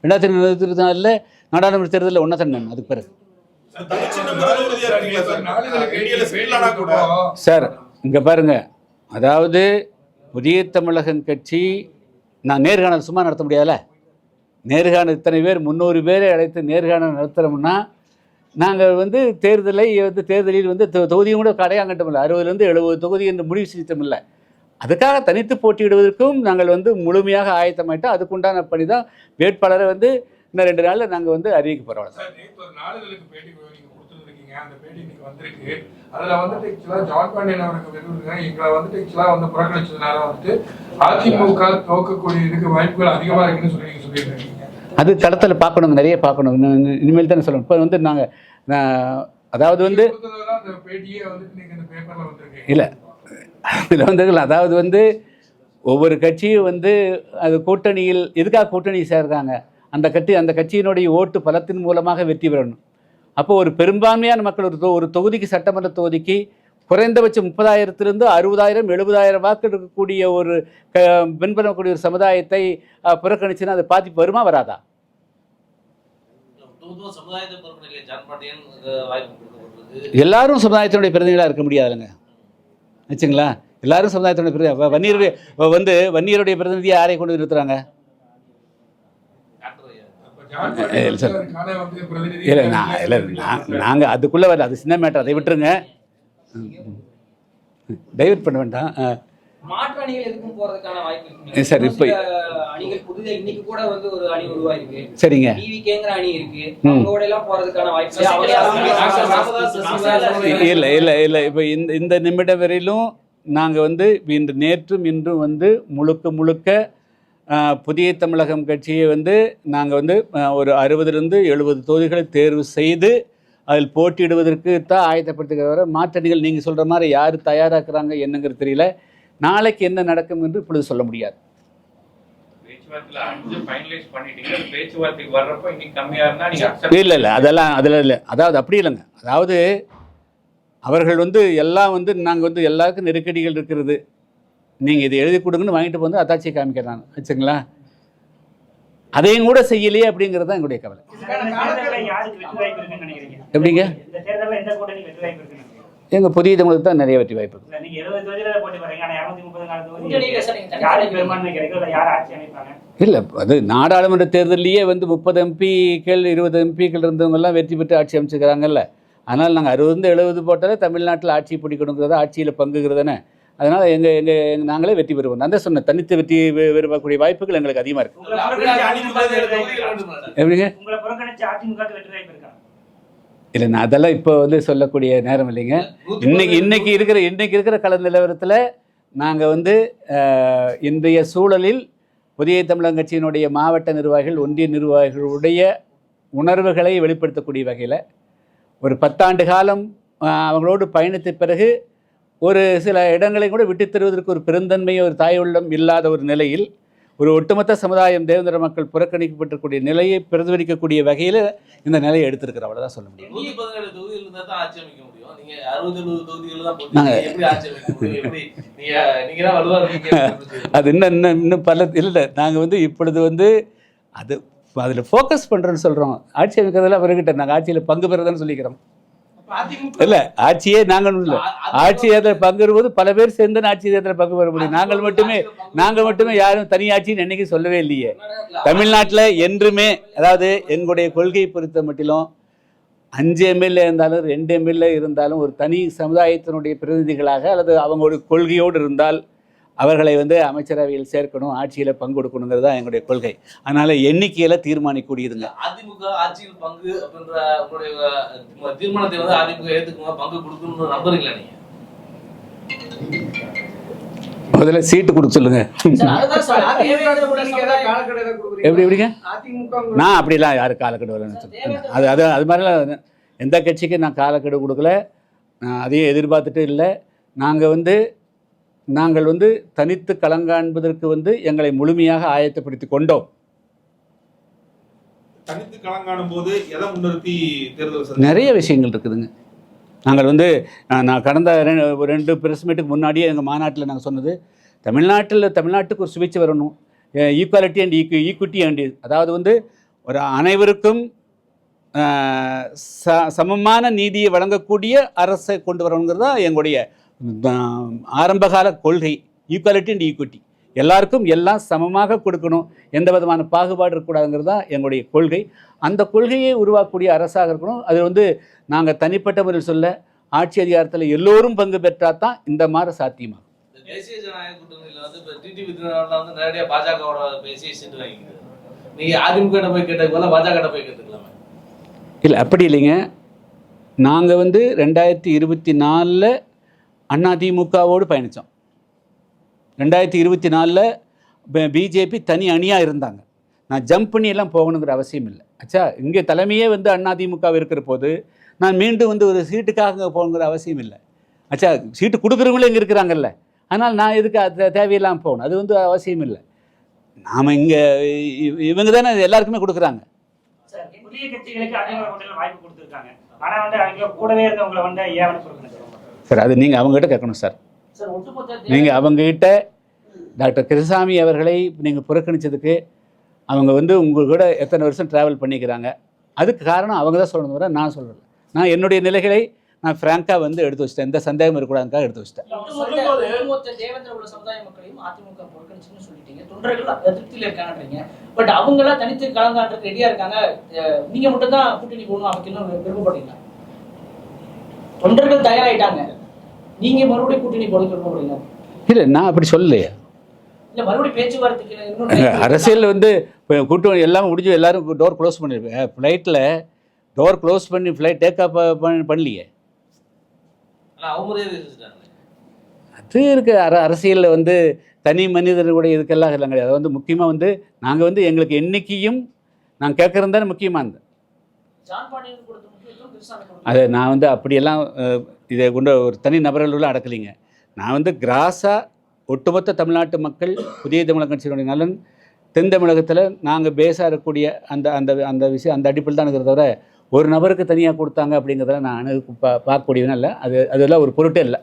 A: 2024 நாடாளுமன்ற தேர்தலில் ஒன்றா தான் நடந்தது. அதுக்கு பிறகு சார் இங்கே பாருங்க, அதாவது புதிய தமிழகம் கட்சி நான் நேர்காணல் சும்மா நடத்த முடியாதுல்ல. நேர்காணல் இத்தனை பேர் 300 பேரை அழைத்து நேர்காணல் நடத்துகிறோம்னா நாங்கள் வந்து தேர்தலில் வந்து தொகுதியும் கூட கடையாங்கட்டமில்லை. 60-70 தொகுதி என்று முடிவு செஞ்சிட்டோமில்லை. அதுக்காக தனித்து போட்டியிடுவதற்கும் நாங்கள் வந்து முழுமையாக ஆயத்தமாயிட்டோம். அதுக்குண்டான பணி தான் வேட்பாளரை வந்து இன்னும் 2 நாளில் நாங்கள் வந்து அறிவிக்க போகிறோம்.
D: அந்த பேட்டி இன்னைக்கு வந்திருக்கு. அதுல வந்துட்டு ஆக்சுவலா ஜான் பாண்டியன் அவருக்கு விருதுங்க எங்களை வந்துட்டு ஆக்சுவலா வந்து புறக்கணிச்சதுனால வந்துட்டு அதிமுக தோக்கக்கூடிய இதுக்கு வாய்ப்புகள் அதிகமா இருக்குன்னு சொல்லியிருக்கீங்க.
A: அது களத்தில் பார்க்கணும், நிறைய பார்க்கணும். இனிமேல் தானே சொல்லணும். இப்போ வந்து நாங்கள் அதாவது வந்து
D: அந்த பேட்டியே வந்துட்டு நீங்க இந்த பேப்பர்ல வந்திருக்கு.
A: இல்லை, இதில் வந்து அதாவது வந்து ஒவ்வொரு கட்சியும் வந்து அது கூட்டணியில் எதுக்காக கூட்டணி சேர்றாங்க, அந்த கட்சியினுடைய ஓட்டு பலத்தின் மூலமாக வெற்றி பெறணும். அப்போ ஒரு பெரும்பான்மையான மக்கள் ஒரு தொகுதிக்கு, சட்டமன்ற தொகுதிக்கு குறைந்தபட்சம் 30,000 60,000 70,000 வாக்கு இருக்கக்கூடிய ஒரு பின்பற்றக்கூடிய ஒரு சமுதாயத்தை புறக்கணிச்சுன்னா அது பாதிப்பு வருமா வராதா? எல்லாரும் சமுதாயத்தினுடைய பிரதிநிதிகளாக இருக்க முடியாதுங்க வச்சுங்களா. எல்லாரும் சமுதாயத்தினுடைய பிரதிநிதி வன்னியருடைய பிரதிநிதியை யாரை கொண்டு நிறுத்துறாங்க? நாங்கள் அதுக்குள்ளே வரல, அது சின்ன மேட்டர், அதை விட்டுருங்க, டைவர்ட் பண்ண வேண்டாம்.
B: மாற்று அணிகள் எதுக்கும் போறதுக்கான வாய்ப்பு இருக்கு
A: சார். இப்போ
B: அணிகள் புதிய இன்னைக்கு கூட வந்து ஒரு அணி உருவாயிருக்கு.
A: சரிங்க,
B: டிவிகேங்கிற அணி இருக்கு. அவங்களோட எல்லாம் போறதுக்கான வாய்ப்பு
A: இல்லை இல்லை இல்லை. இப்போ இந்த நிமிடம் வரையிலும் நாங்கள் வந்து நேற்றும் இன்றும் வந்து முழுக்க புதிய தமிழகம் கட்சியை வந்து நாங்கள் வந்து ஒரு 60-70 தொகுதிகளை தேர்வு செய்து அதில் போட்டியிடுவதற்கு தான் ஆயத்தப்படுத்துகிற வர மாற்றணிகள் நீங்கள் சொல்கிற மாதிரி யார் தயாராக்குறாங்க என்னங்கிறது தெரியல. நாளைக்கு என்ன நடக்கும் என்று இப்பொழுது சொல்ல முடியாது.
F: பேச்சுவார்த்தையில 5 ஃபைனலைஸ் பண்ணிட்டீங்க. பேச்சுவார்த்தைக்கு வர்றப்போ இன்னைக்கு கம்மியா இருந்தா நீங்க accept
A: இல்லை அதெல்லாம் அதில் இல்லை. அதாவது அப்படி இல்லைங்க. அதாவது அவர்கள் எல்லாம் நாங்கள் எல்லாருக்கும் நெருக்கடிகள் இருக்கிறது, நீங்கள் இதை எழுதி கொடுங்கன்னு வாங்கிட்டு வந்து அத்தாட்சியை காமிக்கிறாங்க வச்சுங்களா. அதையும் கூட செய்யலையே அப்படிங்கிறது தான் எங்களுடைய கவலை. எப்படிங்க? எங்கள் புதிய தமிழுக்கு தான் நிறைய வெற்றி வாய்ப்பு இருக்கு. இல்லை, அது நாடாளுமன்ற தேர்தலையே 30 எம்பிக்கள் 20 எம்பிக்கள் இருந்தவங்கெல்லாம் வெற்றி பெற்று ஆட்சி அமைச்சிருக்கிறாங்கல்ல. அதனால் நாங்கள் 60-70 போட்டாலே தமிழ்நாட்டில் ஆட்சி பிடிக்கணுங்கிறத, ஆட்சியில் பங்குகிறதானே. அதனால் நாங்களே வெற்றி பெறுவோம். நான் தான் சொன்னேன், தனித்து வெற்றி பெறக்கூடிய வாய்ப்புகள் எங்களுக்கு அதிகமாக இருக்குது. எப்படிங்க? இல்லை, நான் அதெல்லாம் இப்போ சொல்லக்கூடிய நேரம் இல்லைங்க. இன்னைக்கு இருக்கிற கள நிலவரத்தில் நாங்கள் இன்றைய சூழலில் புதிய தமிழகம் கட்சியினுடைய மாவட்ட நிர்வாகிகள், ஒன்றிய நிர்வாகிகளுடைய உணர்வுகளை வெளிப்படுத்தக்கூடிய வகையில் ஒரு 10 ஆண்டு காலம் அவங்களோடு பயணித்த பிறகு ஒரு சில இடங்களை கூட விட்டு தருவதற்கு ஒரு பெருந்தன்மையோ ஒரு தாய் உள்ளம் இல்லாத ஒரு நிலையில் ஒரு ஒட்டுமொத்த சமுதாயம் தேவேந்திர மக்கள் புறக்கணிக்கப்பட்டிருக்கூடிய நிலையை பிரதிபலிக்கக்கூடிய வகையில் இந்த நிலையை எடுத்திருக்கிறோம். அவ்வளோதான் சொல்ல முடியும்.
E: 117 தொகுதிகள் இருந்தால் தான் ஆட்சி அமைக்க முடியும். நீங்க 60-70 தொகுதிகள் தான் போட்டு எப்படி ஆட்சி அமைக்க முடியும்? எப்படி நீங்க தான் வலுவா இருக்கீங்க.
A: அது இன்னும் பல இல்லை. நாங்கள் இப்பொழுது அது அதில் ஃபோக்கஸ் பண்ணுறோன்னு சொல்கிறோம். ஆட்சி அமைக்கிறதுல அவர்கிட்ட நாங்கள் ஆட்சியில் பங்கு பெறதுன்னு சொல்லிக்கிறோம். இல்லை, ஆட்சியே நாங்கள் இல்லை. ஆட்சி தேர்தலில் பங்கு பெறும்போது பல பேர் சேர்ந்து ஆட்சி தேர்தலில் பங்கு பெற முடியும். நாங்கள் மட்டுமே யாரும் தனி ஆட்சின்னு என்னைக்கு சொல்லவே இல்லையே. தமிழ்நாட்டில் என்றுமே, அதாவது எங்களுடைய கொள்கையை பொறுத்த மட்டிலும் 5 எம்எல்ஏ இருந்தாலும் 2 எம்எல்ஏ இருந்தாலும் ஒரு தனி சமுதாயத்தினுடைய பிரதிநிதிகளாக அல்லது அவங்களுடைய கொள்கையோடு இருந்தால் அவர்களை அமைச்சரவையில் சேர்க்கணும், ஆட்சியில் பங்கு கொடுக்கணுங்கிறது தான் எங்களுடைய கொள்கை. அதனால் எண்ணிக்கையில் தீர்மானிக்கூடியதுங்க.
E: அதிமுக ஆட்சியில் பங்கு அப்படின்ற உங்களுடைய தீர்மானத்தை அதிமுக ஏற்றுக்குமா, பங்கு கொடுக்கணும்னு நம்புறீங்களா நீங்க?
A: முதல்ல சீட்டு கொடுக்க சொல்லுங்க. எப்படிங்க? நான் அப்படிலாம் யாரும் காலக்கெடு வரலன்னு சொல்லுவேன். அது மாதிரிலாம் எந்த கட்சிக்கு நான் காலக்கெடு கொடுக்கல. நான் அதையும் எதிர்பார்த்துட்டு இல்லை. நாங்கள் தனித்து களங்காண்பதற்கு எங்களை முழுமையாக ஆயத்தப்படுத்தி கொண்டோம்.
C: தனித்து களங்காணும் போது எதை முன்னிறுத்தி தேர்தல்
A: நிறைய விஷயங்கள் இருக்குதுங்க. நாங்கள் நான் கடந்த 2 பிரஸ் மீட்டுக்கு முன்னாடியே எங்கள் மாநாட்டில் நாங்கள் சொன்னது, தமிழ்நாட்டுக்கு ஒரு சுவிட்ச் வரணும். ஈக்குவாலிட்டி அண்ட் ஈக்விட்டி அண்ட், அதாவது ஒரு அனைவருக்கும் சமமான நீதியை வழங்கக்கூடிய அரசை கொண்டு வரணுங்கிறது தான் எங்களுடைய ஆரம்பகால கொள்கை. ஈக்குவாலிட்டி அண்ட் ஈக்விட்டி, எல்லாருக்கும் எல்லாம் சமமாக கொடுக்கணும், எந்த விதமான பாகுபாடு இருக்கக்கூடாதுங்கிறது தான் எங்களுடைய கொள்கை. அந்த கொள்கையை உருவாக்கக்கூடிய அரசாக இருக்கணும். அது நாங்கள் தனிப்பட்ட முறையில் சொல்ல, ஆட்சி அதிகாரத்தில் எல்லோரும் பங்கு பெற்றால் தான் இந்த மாதிரி சாத்தியமாகும்.
E: தேசிய ஜனநாயக கூட்டணியில் டிடிவி தினகரன் நேரடியாக பாஜகவோட பேசி சீட்டு வாங்கிக்கிறது. நீங்கள் அதிமுக போய் கேட்டது போல பாஜக போய் கேட்டுக்கலாமே.
A: இல்லை, அப்படி இல்லைங்க. நாங்கள் 2024 அதிமுகவோடு பயணித்தோம். 2024 பிஜேபி தனி அணியாக இருந்தாங்க. நான் ஜம்ப் பண்ணி எல்லாம் போகணுங்கிற அவசியம் இல்லை. ஆச்சா, இங்கே தலைமையே அதிமுக இருக்கிற போது நான் மீண்டும் ஒரு சீட்டுக்காக போகணுங்கிற அவசியம் இல்லை. ஆச்சா, சீட்டு கொடுக்குறவங்களும் இங்கே இருக்கிறாங்கல்ல. அதனால் நான் எதுக்கு அது தேவையில்லாமல் போகணும், அது அவசியம் இல்லை. நாம் இங்கே இவங்க தானே எல்லாருக்குமே கொடுக்குறாங்க.
G: புதிய கட்சிகளுக்கு வாய்ப்பு கொடுத்துருக்காங்க. ஆனால் அவங்க கூடவே இருக்கவங்களை ஏன் சொல்லுங்க
A: சார்? அது நீங்கள் அவங்ககிட்ட கேட்கணும் சார். நீங்கள் அவங்ககிட்ட டாக்டர் கிருஷ்ணசாமி அவர்களை நீங்கள் புறக்கணித்ததுக்கு அவங்க உங்கள் கூட எத்தனை வருஷம் ட்ராவல் பண்ணிக்கிறாங்க, அதுக்கு காரணம் அவங்க தான் சொல்லணும், வர நான் சொல்லலை. நான் என்னுடைய நிலைகளை நான் ஃப்ராங்காக எடுத்து வச்சிட்டேன். எந்த சந்தேகம் இருக்கக்கூடாதுக்காக எடுத்து வச்சிட்டேன்.
B: தேவேந்திர குல சமுதாய மக்களையும் அதிமுக புறக்கணிச்சுன்னு சொல்லிட்டீங்க. தொண்டர்கள் அதிருப்தியில் இருக்காங்கன்றீங்க. பட் அவங்களாம் தனித்து கலங்காட்டுறதுக்கு ரெடியாக இருக்காங்க. நீங்கள் மட்டும் தான் கூட்டணி போகணும் அமைக்கணும் விருப்பப்பட்டீங்களா? தொண்டர்கள் தயாராகிட்டாங்க, நீங்கள் மறுபடியும் கூட்டணி போட விருப்பப்படுறீங்க?
A: இல்லை, நான் அப்படி சொல்லலையே.
B: இல்லை, மறுபடியும் பேச்சுவார்த்தைக்கு
A: அரசியல் கூட்டம் எல்லாமே முடிஞ்சு எல்லாரும் டோர் க்ளோஸ் பண்ணிருப்பேன். ஃப்ளைட்டில் டோர் க்ளோஸ் பண்ணி ஃப்ளைட் டேக் ஆஃப் பண்ணலையே. அது இருக்கு. அரசியலில் தனி மனிதர்களுடைய இதுக்கெல்லாம் எல்லாம் கிடையாது. அது முக்கியமாக நாங்கள் எங்களுக்கு எண்ணிக்கையும் நாங்கள் கேட்குறது தானே முக்கியமாக இருந்தது. அது நான் அப்படியெல்லாம் இதை கொண்டு ஒரு தனி நபர்களுள்ள அடக்கலைங்க. நான் கிராஸாக ஒட்டுமொத்த தமிழ்நாட்டு மக்கள் புதிய தமிழக கட்சியினுடைய நலன் தென் தமிழகத்தில் நாங்கள் பேஸாக இருக்கக்கூடிய அந்த அந்த அந்த விஷயம் அந்த அடிப்படையில் தான் இருக்கிறத தவிர ஒரு நபருக்கு தனியாக கொடுத்தாங்க அப்படிங்கிறத நான் பார்க்கக்கூடியதுன்னு இல்லை. அதெல்லாம் ஒரு பொருட்டே இல்லை.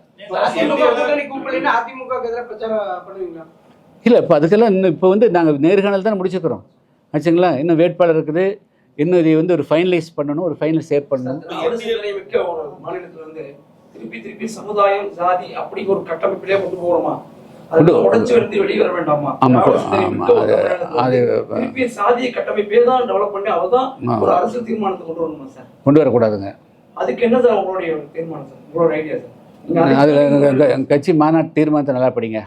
A: இல்லை, இப்போ அதுக்கெல்லாம் இன்னும் இப்போ நாங்கள் நேர்காணல் தான் முடிச்சுக்கிறோம் ஆச்சுங்களா. இன்னும் வேட்பாளர் இருக்குது, இன்னும் இதை ஒரு ஃபைனலைஸ் பண்ணணும், ஒரு ஃபைனல் ஷேர் பண்ணணும்.
H: மாநிலத்தில் திருப்பி சமுதாயம் ஜாதி அப்படி ஒரு கட்டமைப்பிலே கொண்டு போகிறோமா? வெளிவர வேண்டாமா? சாதிய கட்டமைப்பே தான் டெவலப் பண்ணி அவதான் ஒரு அரசியல் தீர்மானத்தை கொண்டு வரணுமா சார்?
A: கொண்டு வரக்கூடாதுங்க.
H: அதுக்கு என்ன சார் உங்களுடைய தீர்மானம் சார், உங்களோட ஐடியா சார்?
A: எங்கள் கட்சி மாநாட்டு தீர்மானத்தை நல்லா படிங்க.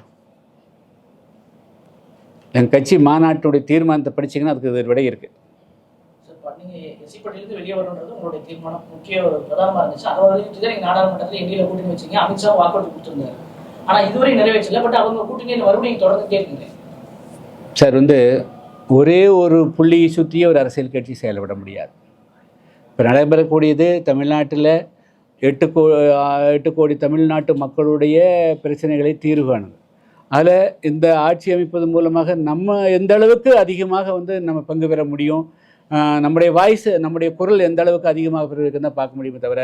A: எங்கள் கட்சி மாநாட்டுடைய தீர்மானத்தை படிச்சிங்கன்னா அதுக்கு ஒரு விடை இருக்குது.
B: நீங்கள் எஸ்சி பட்டியலிருந்து வெளியே வரணுன்றது உங்களுடைய தீர்மானம் முக்கிய பிரதானமாக இருந்துச்சு. அதை வரைக்கும் தான் நீங்கள் நாடாளுமன்றத்தில் என்டியில் கூட்டணி வச்சிங்க, அமித்ஷா வாக் அவுட் கொடுத்துருந்தாரு. ஆனால் இதுவரை நிறைவேற்றல. பட் அவங்க கூட்டணியை மறுபடியும் தொடர்ந்துட்டே இருக்கீங்க
A: சார். ஒரே ஒரு புள்ளியை சுற்றியே ஒரு அரசியல் கட்சி செயல்பட முடியாது. இப்போ நடைபெறக்கூடியது தமிழ்நாட்டில் 8 கோடி தமிழ்நாட்டு மக்களுடைய பிரச்சனைகளை தீர்வு காணுது. அதில் இந்த ஆட்சி அமைப்பது மூலமாக நம்ம எந்த அளவுக்கு அதிகமாக நம்ம பங்கு பெற முடியும், நம்முடைய வாய்ஸ், நம்முடைய குரல் எந்த அளவுக்கு அதிகமாக பெறுவதுன்னு தான் பார்க்க முடியுமே தவிர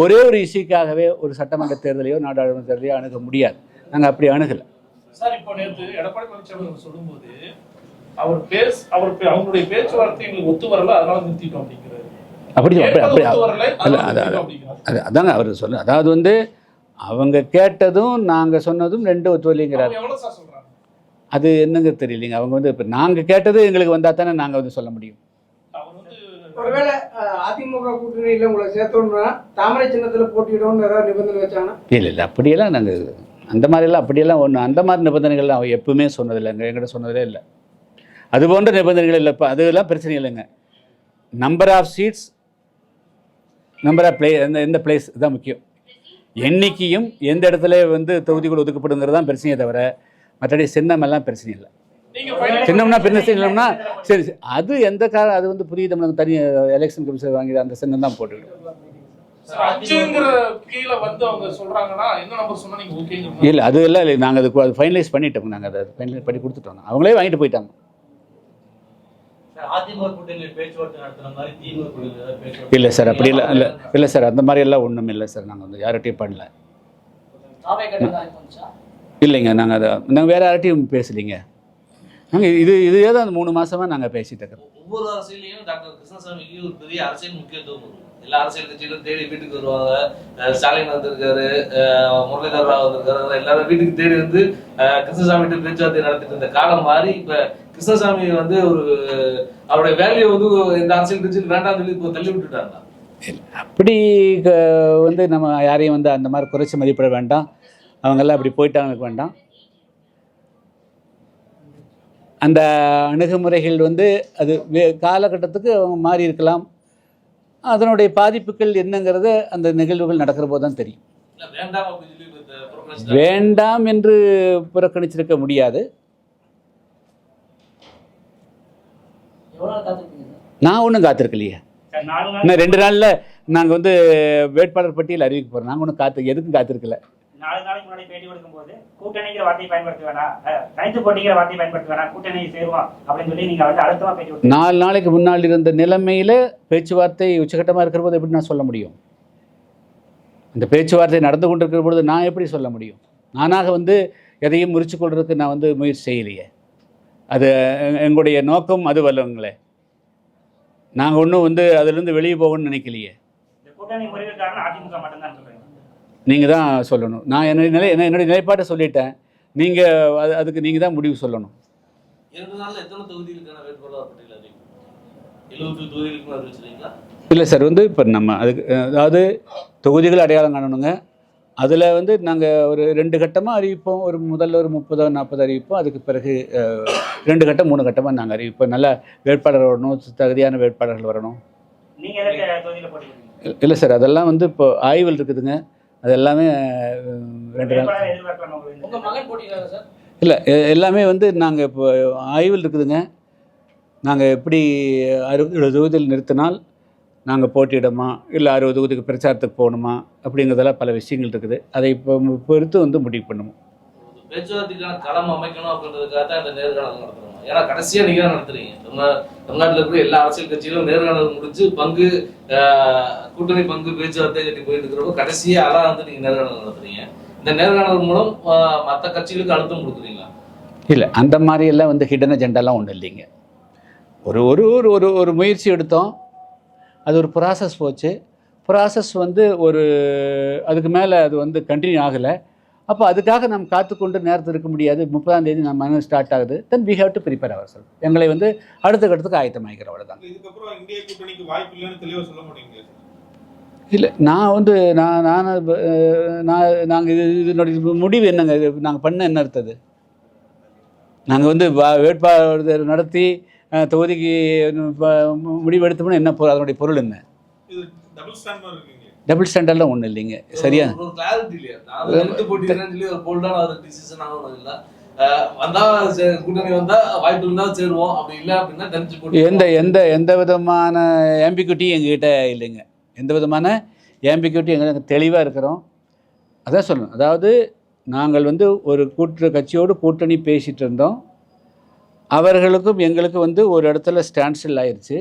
A: ஒரே ஒரு இஷ்யூக்காகவே ஒரு சட்டமன்ற தேர்தலையோ நாடாளுமன்ற தேர்தலையோ அணுக முடியாது. நாங்கள் அப்படி அணுகலை
I: சார். இப்போ நேற்று எடப்பாடி பழனிசாமி சொல்லும்போது அவங்களுடைய பேச்சுவார்த்தை எங்களுக்கு ஒத்து வரல, அதனால நிறுத்திட்டோம் அப்படிங்கிறாரு.
A: அதாங்க அவர் சொல்ல. அதாவது அவங்க கேட்டதும் நாங்கள் சொன்னதும் ரெண்டும் ஒத்துவலைங்கிறார். அது என்னங்க தெரியலைங்க. அவங்க இப்போ நாங்கள் கேட்டது எங்களுக்கு வந்தால் தானே நாங்கள் சொல்ல முடியும்.
H: ஒருவேளை அதிமுக கூட்டணியில் உங்களை சேர்த்தோம்னா தாமரை சின்னத்தில் போட்டியிடணும்னு ஏதாவது நிபந்தனை வச்சாங்கன்னா?
A: இல்லை, அப்படியெல்லாம் நாங்கள் அந்த மாதிரிலாம் அப்படியெல்லாம் அந்த மாதிரி நிபந்தனைகள்லாம் அவன் எப்பவுமே சொன்னதில்லைங்க, எங்கிட்ட சொன்னதே இல்லை. அது போன்ற நிபந்தனைகள் இல்லை. இப்போ அதெல்லாம் பிரச்சனை இல்லைங்க. Number of seats, number of எந்த பிளேஸ் தான் முக்கியம். எண்ணிக்கையும் எந்த இடத்துல தொகுதிகள் ஒதுக்கப்படுங்கிறது தான் பிரச்சனையே தவிர மற்றபடி சின்னமெல்லாம் பிரச்சனை இல்லை. சின்னம்னா பிரச்சனை இல்லைன்னா சரி, அது எந்த காலம் அது புதிய தமிழகம் தனி எலெக்ஷன் கமிஷன் வாங்கி அந்த சின்னம் தான் போட்டுக்கிடும். இல்லை, அது எல்லாம் இல்லை. நாங்கள் அது ஃபைனலைஸ் பண்ணிட்டோம். நாங்கள் அதை ஃபைனலைஸ் பண்ணி கொடுத்துட்டோம். அவங்களே வாங்கிட்டு போயிட்டாங்க. இல்லை சார், அப்படி இல்லை. இல்லை சார், அந்த மாதிரி எல்லாம் ஒன்றும் இல்லை சார். நாங்கள் யார்கிட்டையும் பண்ணல. இல்லைங்க, நாங்கள் வேறு யார்கிட்டையும் பேசலைங்க. நாங்கள் இதே தான் 3 மாதமாக நாங்கள் பேசிட்டு இருக்கோம்.
E: ஒவ்வொரு அரசியலையும் டாக்டர் கிருஷ்ணசாமிக்கு ஒரு பெரிய அரசியல் முக்கியத்துவம் இருக்கும். எல்லா அரசியல் கட்சியிலும் தேடி வீட்டுக்கு வருவாங்க. ஸ்டாலின் வந்திருக்காரு, முரளிதர் ராவ் வந்திருக்காரு, எல்லாரும் வீட்டுக்கு தேடி கிருஷ்ணசாமி பேச்சுவார்த்தை நடத்திட்டு இருந்த காலம் மாறி இப்ப கிருஷ்ணசாமி ஒரு அவருடைய வேல்யூ இந்த அரசியல் கட்சியில் வேண்டாம் சொல்லி இப்போ தள்ளி விட்டுட்டாங்க.
A: அப்படி நம்ம யாரையும் அந்த மாதிரி குறைச்சி மதிப்பிட வேண்டாம். அவங்கெல்லாம் அப்படி போயிட்டாங்க வேண்டாம். அந்த அணுகுமுறைகள் அது காலகட்டத்துக்கு அவங்க மாறி இருக்கலாம். அதனுடைய பாதிப்புகள் என்னங்கிறத அந்த நிகழ்வுகள் நடக்கிற போது தான் தெரியும். வேண்டாம் என்று புறக்கணிச்சிருக்க முடியாது. நான் ஒன்றும் காத்திருக்கலையே. இன்னும் 2 நாளில் நாங்கள் வேட்பாளர் பட்டியல் அறிவிக்க போகிறோம். நாங்கள் ஒன்றும் எதுக்கும் காத்திருக்கல.
G: 4 நாளைக்கு முன்னாடி பேட்டி கொடுக்கும்போது கூட்டணிங்கிற வார்த்தையை பயன்படுத்த வேணாம், தனித்து போட்டிங்கிற வார்த்தையை பயன்படுத்த வேணாம், கூட்டணியை சேருவோம் அப்படின்னு சொல்லி நீங்கள் அழுத்தமாக பேட்டி கொடுத்து
A: 4 நாளைக்கு முன்னாடி இருந்த நிலைமையில் பேச்சுவார்த்தை உச்சகட்டமாக இருக்கிற போது எப்படி நான் சொல்ல முடியும்? அந்த பேச்சுவார்த்தை நடந்து கொண்டிருக்கிற பொழுது நான் எப்படி சொல்ல முடியும்? நானாக எதையும் முறிச்சு கொள்றதுக்கு நான் முயற்சி செய்யலையே. அது எங்களுடைய நோக்கம் அது வல்லவங்களே. நாங்கள் ஒன்றும் அதிலிருந்து வெளியே போகணும்னு நினைக்கலையே.
G: இந்த கூட்டணி முறிவு காரணம் அதிமுக மட்டும்தான் சொல்கிறேன்.
A: நீங்கள் தான் சொல்லணும். நான் என்னுடைய நிலைப்பாட்டை சொல்லிட்டேன். நீங்கள் அதுக்கு நீங்கள் தான் முடிவு சொல்லணும்.
E: 2 நாளில் எத்தனை தொகுதிகளுக்கான வேட்பாளர் பட்டியல் அறிவிக்கும்? 70 தொகுதிகளுக்கு அறிவிச்சிருக்கீங்களா?
A: இல்லை சார், இப்போ நம்ம அதுக்கு அதாவது தொகுதிகள் அடையாளம் காணணுங்க. அதில் நாங்கள் ஒரு 2 கட்டமாக அறிவிப்போம். முதல்ல ஒரு 30-40 அறிவிப்போம். அதுக்கு பிறகு 2 கட்டம் 3 கட்டமாக நாங்கள் அறிவிப்போம். நல்ல வேட்பாளர் வரணும், தகுதியான வேட்பாளர்கள் வரணும்.
G: நீங்கள் எதற்கு தொகுதியில் போட்டிருக்கீங்க?
A: இல்லை சார், அதெல்லாம் இப்போ ஆய்வில் இருக்குதுங்க. அது எல்லாமே 2 நாள் இல்லை, எல்லாமே நாங்கள் இப்போ ஆய்வில் இருக்குதுங்க. நாங்கள் எப்படி 60 தொகுதியில் நிறுத்தினால் நாங்கள் போட்டியிடமா, இல்லை 60 தொகுதிக்கு பிரச்சாரத்துக்கு போகணுமா அப்படிங்கிறதெல்லாம் பல விஷயங்கள் இருக்குது. அதை இப்போ பொறுத்து முடிவு பண்ணுவோம்.
E: பேச்சுவார்த்தைக்கான களம் அமைக்கணும் அப்படின்றதுக்காக தான் இந்த நேர்காணல் நடத்துறோம். ஏன்னா கடைசியா நீங்க தான் நடத்துறீங்க. தமிழ்நாட்டில் இருக்கிற எல்லா அரசியல் கட்சிகளும் நேர்காணல் முடிச்சு பங்கு கூட்டணி பங்கு பேச்சுவார்த்தை கட்டி போயிட்டு இருக்கிறப்போ கடைசியா அதான் வந்து நீங்க நேர்காணல் நடத்துறீங்க. இந்த நேர்காணல் மூலம் மற்ற கட்சிகளுக்கு அழுத்தம் கொடுக்குறீங்களா?
A: இல்லை, அந்த மாதிரி எல்லாம் வந்து ஹிடன் அஜெண்டாலாம் ஒன்றும் இல்லைங்க. ஒரு ஒரு ஒரு ஒரு முயற்சி எடுத்தோம், அது ஒரு ப்ராசஸ் போச்சு. ப்ராசஸ் வந்து ஒரு அதுக்கு மேலே அது வந்து கண்டினியூ ஆகலை. அப்போ அதுக்காக நம்ம காத்துக்கொண்டு நேரத்தில் இருக்க முடியாது. 30ஆம் தேதி நம்ம ஸ்டார்ட் ஆகுது. Then we have to prepare our self. எங்களை வந்து அடுத்த கட்டத்துக்கு ஆயத்தமாகிக்கிறோம், அவ்வளோதான்.
C: இதுக்கப்புறம் இந்திய கூட்டணிக்கு வாய்ப்பு இல்லைன்னு தெளிவாக சொல்ல முடியுங்க?
A: இல்லை, நான் வந்து நாங்கள் இதனுடைய முடிவு என்னங்க, நாங்கள் பண்ண என்ன அர்த்தது? நாங்கள் வந்து வேட்பாளர் நடத்தி தொகுதிக்கு முடிவு எடுத்தோம்னா என்ன அதனுடைய பொருள் என்ன? டபுள் ஸ்டாண்டர்ட்லாம் ஒன்றும் இல்லைங்க. சரியா?
E: ஒரு கிளாரிட்டி இல்லையா? நான் ரெண்டு போட்டிக்கிறேன்னு சொல்லி ஒரு போல்டான ஒரு டிசிஷன் ஆகணும். இல்லை வந்தா கூட்டணி வந்தா வாய்ப்பு இருந்தால் சேருவோம், அப்படி இல்லை அப்படின்னா தனிச்சு போட்டி.
A: எந்த விதமான ஆம்பிகுட்டியும் எங்ககிட்ட இல்லைங்க. எந்த விதமான ஆம்பிகுட்டி எங்களுக்கு தெளிவாக இருக்கிறோம். அதான் சொல்லணும். அதாவது நாங்கள் வந்து ஒரு கட்சியோடு கூட்டணி பேசிகிட்டு இருந்தோம். அவர்களுக்கும் எங்களுக்கும் வந்து ஒரு இடத்துல ஸ்டாண்ட்ஸ்டில் ஆயிடுச்சு.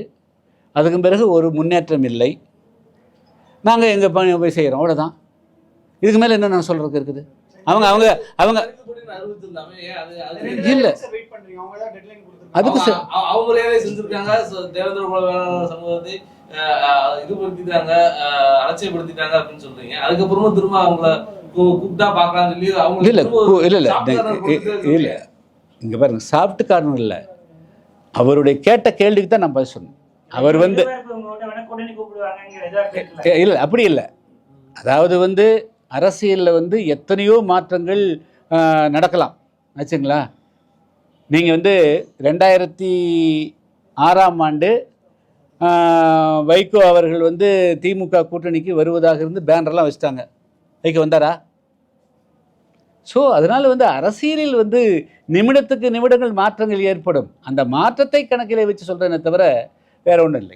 A: அதுக்கு பிறகு ஒரு முன்னேற்றம் இல்லை. நாங்கள் எங்கள் பணி போய் செய்கிறோம், அவ்வளோதான். இதுக்கு மேலே என்ன நான் சொல்கிறதுக்கு இருக்குது? அவங்க அவங்க அவங்க இல்லை, அதுக்கு
E: அவங்களே செஞ்சுருக்காங்க. தேவேந்திர குல வேளாளர் சமூகத்தை இதுபடுத்திட்டாங்க, அலட்சியப்படுத்திட்டாங்க அப்படின்னு சொல்றீங்க. அதுக்கப்புறமும் திரும்ப அவங்கள கூப்பிட்டா பார்க்கலாம்னு சொல்லி அவங்க
A: இல்லை இங்கே பாருங்க, சாஃப்ட் கார்னர் இல்லை. அவருடைய கேட்ட கேள்விக்கு தான் நான் பதில் சொன்னேன். அவர் வந்து இல்லை, அப்படி இல்லை. அதாவது வந்து அரசியலில் வந்து எத்தனையோ மாற்றங்கள் நடக்கலாம் ஆச்சுங்களா. நீங்கள் வந்து 2006ஆம் ஆண்டு வைகோ அவர்கள் வந்து திமுக கூட்டணிக்கு வருவதாக இருந்து பேனர்லாம் வச்சுட்டாங்க. வைகோ வந்தாரா? ஸோ அதனால் வந்து அரசியலில் வந்து நிமிடத்துக்கு நிமிடங்கள் மாற்றங்கள் ஏற்படும். அந்த மாற்றத்தை கணக்கில் வச்சு சொல்கிறேனே தவிர வேற ஒன்றும் இல்லை.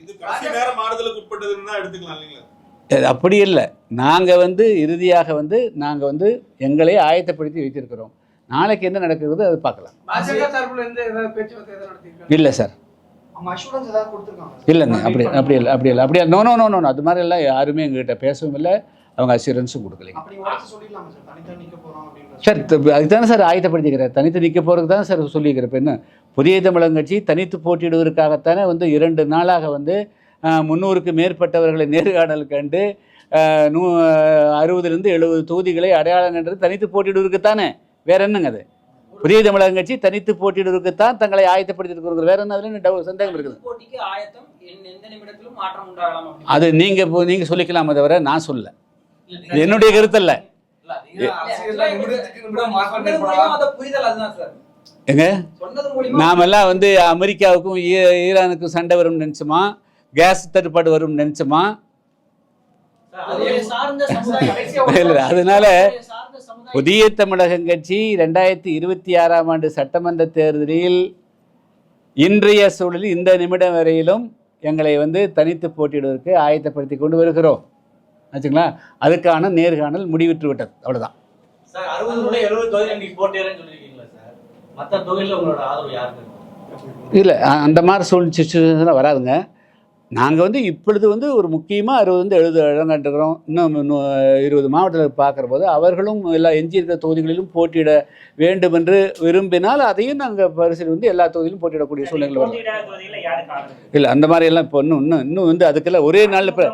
A: அப்படி இல்லை. நாங்கள் வந்து இறுதியாக வந்து நாங்கள் வந்து எங்களை ஆயத்தப்படுத்தி வைத்திருக்கிறோம். நாளைக்கு என்ன நடக்கிறது அது பார்க்கலாம். இல்லை சார், இல்லைங்க, அப்படி இல்லை. நோ அது மாதிரி எல்லாம் யாருமே எங்ககிட்ட பேசவும் இல்லை. அவங்க அஷூரன்ஸும் கொடுக்கலைங்க. சார் அதுதானே சார் ஆயத்தப்படுத்திக்கிறேன். தனித்து நிற்க போகிறதுக்கு தானே சார் சொல்லியிருக்கிறேன். இப்போ என்ன புதிய தமிழகம் கட்சி தனித்து போட்டியிடுவதற்காகத்தானே வந்து 2 நாளாக வந்து 300க்கு மேற்பட்டவர்களை நேர்காணல் கண்டு 60லேருந்து 70 தொகுதிகளை அடையாளம் கண்டது தனித்து போட்டியிடுவதற்குத்தானே. வேற என்னங்க அது? புதிய தமிழகம் கட்சி தனித்து போட்டியிடுவதற்குத்தான் தங்களை ஆயத்தப்படுத்திட்டு வேற என்ன அதில் சந்தேகம் இருக்குது? அது நீங்க சொல்லிக்கலாமே தவிர நான் சொல்ல, என்னுடைய கருத்தல்ல. எங்க நாமெல்லாம் வந்து அமெரிக்காவுக்கும் ஈரானுக்கும் சண்டை வரும்னு நினைச்சோமா? கேஸ் தட்டுப்பாடு வரும்னு நினைச்சோமா? இல்லை, அதனால புதிய தமிழகம் கட்சி 2026ஆம் ஆண்டு சட்டமன்ற தேர்தலில் இன்றைய சூழலில் இந்த நிமிடம் வரையிலும் எங்களை வந்து தனித்து போட்டியிடுவதற்கு ஆயத்தப்படுத்தி கொண்டு வருகிறோம் ஆச்சுங்களா. அதுக்கான நேர்காணல் முடிவிட்டு விட்டது, அவ்வளோதான்.
B: சார் 60-70 தொகுதியில் நீங்கள் போட்டியிடுறேன்னு சொல்லியிருக்கீங்களா சார்? மற்ற தொகுதியில் உங்களோட ஆதரவு யாருக்கு?
A: இல்லை, அந்த மாதிரி சுச்சுவேஷன் வராதுங்க. நாங்கள் வந்து இப்பொழுது வந்து ஒரு முக்கியமாக 60-70 இடம் கண்டுக்கிறோம். இன்னும் 20 மாவட்டத்தில் பார்க்குற போது அவர்களும் எல்லா எஞ்சியிருக்கிற தொகுதிகளிலும் போட்டியிட வேண்டும் என்று விரும்பினால் அதையும் நாங்கள் பரிசீலனை வந்து எல்லா தொகுதியிலும் போட்டியிடக்கூடிய சூழ்நிலை வரும். இல்லை, அந்த மாதிரி எல்லாம் இப்போ இன்னும் வந்து அதுக்கெல்லாம் ஒரே நாளில் இப்போ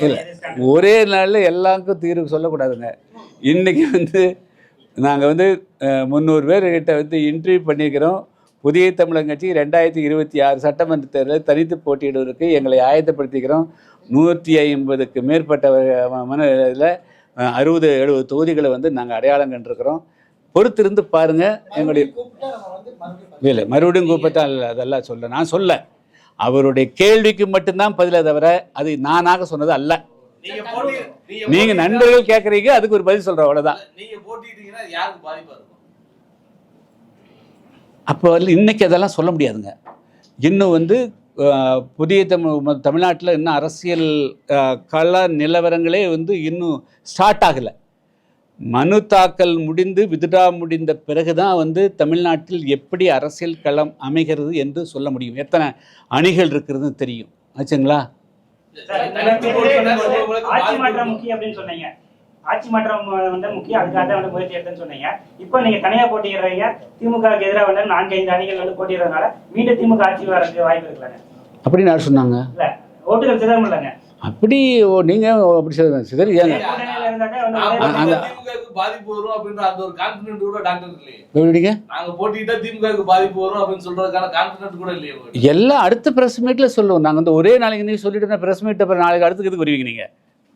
A: இல்லை, ஒரே நாளில் எல்லாருக்கும் தீர்வு சொல்லக்கூடாதுங்க. இன்றைக்கி வந்து நாங்கள் வந்து 300 பேர்கிட்ட வந்து இன்டர்வியூ பண்ணியிருக்கிறோம். புதிய தமிழகம் கட்சி 2026 சட்டமன்ற தேர்தலில் தனித்து போட்டியிடுவதற்கு எங்களை ஆயத்தப்படுத்திக்கிறோம். 150க்கு மேற்பட்ட மனதில் 60-70 தொகுதிகளை வந்து நாங்கள் அடையாளம் கண்டிருக்கிறோம். பொறுத்திருந்து பாருங்கள். எங்களுடைய இல்லை, மறுபடியும் கூப்பிட்டா இல்லை, அதெல்லாம் சொல்ல நான் சொல்ல. அவருடைய கேள்விக்கு மட்டும்தான் பதிலை தவிர அது நானாக சொன்னது அல்ல. நீங்க நண்பர்கள் கேட்குறீங்க, அதுக்கு ஒரு பதில் சொல்கிறோம், அவ்வளோதான். அப்போ வந்து இன்றைக்கி அதெல்லாம் சொல்ல முடியாதுங்க. இன்னும் வந்து புதிய தமிழ்நாட்டில் இன்னும் அரசியல் கள நிலவரங்களே வந்து இன்னும் ஸ்டார்ட் ஆகலை. மனு தாக்கல் முடிந்து வித்ட்ரா முடிந்த பிறகு தான் வந்து தமிழ்நாட்டில் எப்படி அரசியல் களம் அமைகிறது என்று சொல்ல முடியும். எத்தனை அணிகள் இருக்கிறதுன்னு தெரியும். ஆச்சுங்களா?
G: ஆட்சி மாற்றம் முக்கியம் அப்படின்னு சொன்னீங்க. ஆட்சி மாற்றம் வந்து முக்கியம், அதுக்காக தான் வந்து முயற்சி எடுத்துன்னு சொன்னீங்க. இப்போ நீங்க தனியா போட்டிடுறீங்க. திமுகவுக்கு எதிராக வந்து 4-5 அணிகள் வந்து போட்டிடுறதுனால மீண்டும் திமுக ஆட்சி வரதுக்கு வாய்ப்பு இருக்கலாங்க.
A: அப்படி நான் சொன்னாங்க.
G: இல்ல ஓட்டுகள் சிதறும் இல்லைங்க.
A: அப்படி நீங்கள் அப்படி சிதறி ஏங்க
G: கூட்டணியில இருந்தாலே வந்து
E: திமுகவுக்கு பாதிப்பு வரும் அப்படின்ற அந்த ஒரு கான்பிடன்ட் கூட டாக்டர் இல்லையே.
A: எப்படிங்க
E: நாங்க போட்டிட்டா திமுகவுக்கு பாதிப்பு வரும் அப்படின்னு சொல்றதுக்கான கான்பிடன்ட் கூட இல்லையே.
A: எல்லாம் அடுத்த பிரஸ் மீட்ல சொல்லுவோம். நாங்கள் வந்து ஒரே நாளைக்கு நீங்கள் சொல்லிட்டு பிரஸ் மீட் அப்புறம் நாளைக்கு அடுத்துக்கு வருவீங்க நீங்கள்.